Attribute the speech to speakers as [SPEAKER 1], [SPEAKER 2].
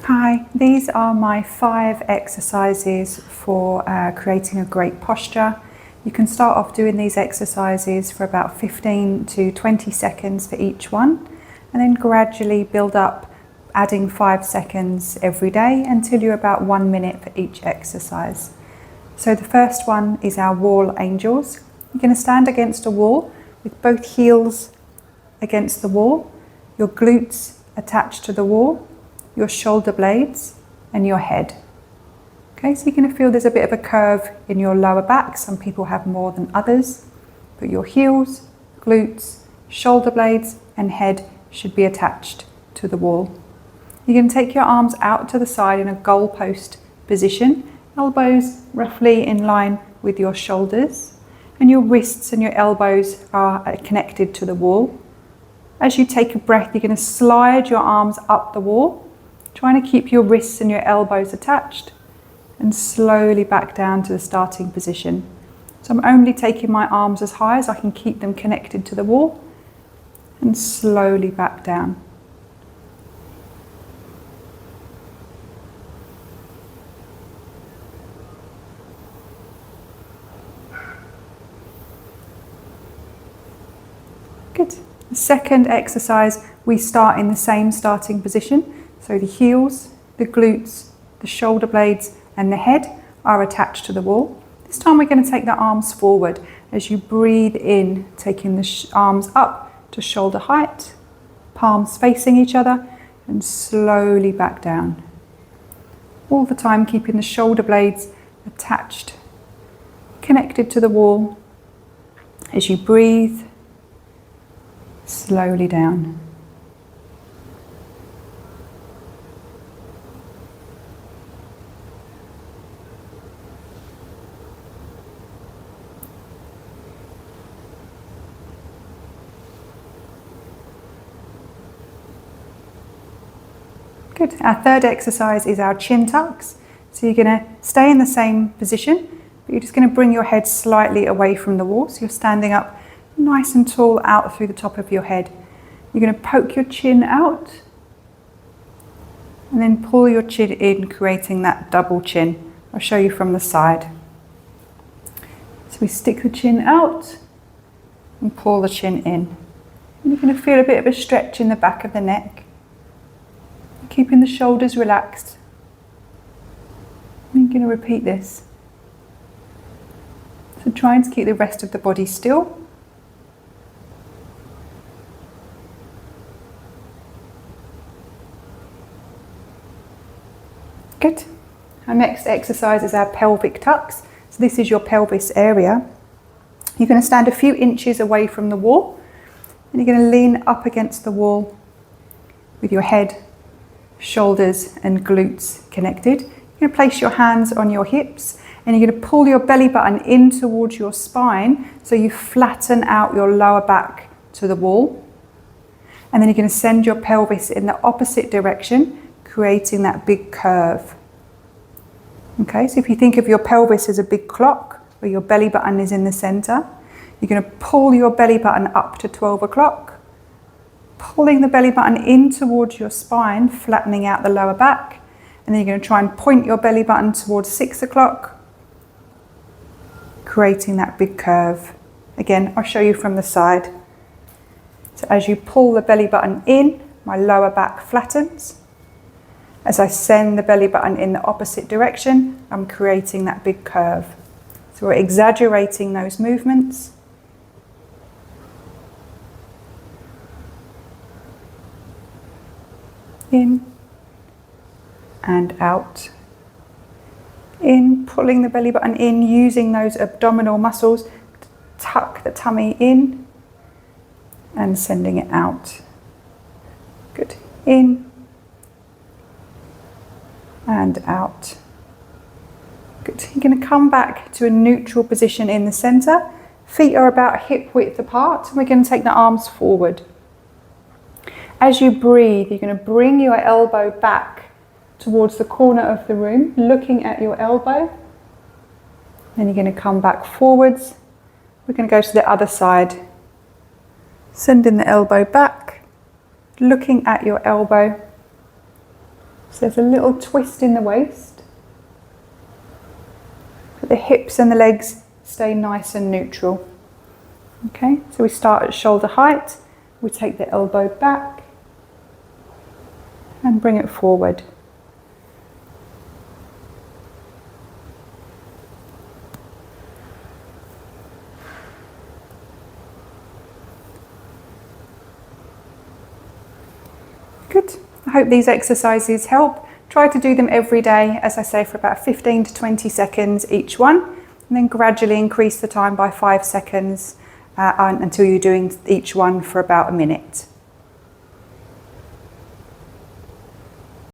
[SPEAKER 1] Hi, these are my 5 exercises for creating a great posture. You can start off doing these exercises for about 15 to 20 seconds for each one, and then gradually build up, adding 5 seconds every day until you're about 1 minute for each exercise. So the first one is our wall angels. You're going to stand against a wall with both heels against the wall, your glutes attached to the wall, your shoulder blades and your head. Okay, so you're going to feel there's a bit of a curve in your lower back. Some people have more than others, but your heels, glutes, shoulder blades and head should be attached to the wall. You're going to take your arms out to the side in a goalpost position, elbows roughly in line with your shoulders, and your wrists and your elbows are connected to the wall. As you take a breath, you're going to slide your arms up the wall, trying to keep your wrists and your elbows attached, and slowly back down to the starting position. So I'm only taking my arms as high as I can keep them connected to the wall, and slowly back down. Good. The second exercise, we start in the same starting position. So the heels, the glutes, the shoulder blades and the head are attached to the wall. This time we're going to take the arms forward as you breathe in, taking the arms up to shoulder height, palms facing each other, and slowly back down. All the time keeping the shoulder blades attached, connected to the wall. As you breathe, slowly down. Good. Our third exercise is our chin tucks. So you're going to stay in the same position, but you're just going to bring your head slightly away from the wall. So you're standing up nice and tall out through the top of your head. You're going to poke your chin out and then pull your chin in, creating that double chin. I'll show you from the side. So we stick the chin out and pull the chin in. And you're going to feel a bit of a stretch in the back of the neck, keeping the shoulders relaxed. And you're going to repeat this. So trying to keep the rest of the body still. Good. Our next exercise is our pelvic tucks. So this is your pelvis area. You're going to stand a few inches away from the wall, and you're going to lean up against the wall with your head, shoulders and glutes connected. You're going to place your hands on your hips, and you're going to pull your belly button in towards your spine so you flatten out your lower back to the wall. And then you're going to send your pelvis in the opposite direction, creating that big curve. Okay, so if you think of your pelvis as a big clock where your belly button is in the center, you're going to pull your belly button up to 12 o'clock, pulling the belly button in towards your spine, flattening out the lower back, and then you're going to try and point your belly button towards 6 o'clock, creating that big curve. Again, I'll show you from the side. So as you pull the belly button in, my lower back flattens. As I send the belly button in the opposite direction, I'm creating that big curve. So we're exaggerating those movements. In and out. In, pulling the belly button in, using those abdominal muscles to tuck the tummy in and sending it out. Good. In and out. Good. You're going to come back to a neutral position in the center. Feet are about hip width apart, and we're going to take the arms forward. As you breathe, you're going to bring your elbow back towards the corner of the room, looking at your elbow. Then you're going to come back forwards. We're going to go to the other side. Sending the elbow back, looking at your elbow. So there's a little twist in the waist. But the hips and the legs stay nice and neutral. Okay, so we start at shoulder height. We take the elbow back and bring it forward. Good. I hope these exercises help. Try to do them every day, as I say, for about 15 to 20 seconds each one, and then gradually increase the time by 5 seconds until you're doing each one for about a minute.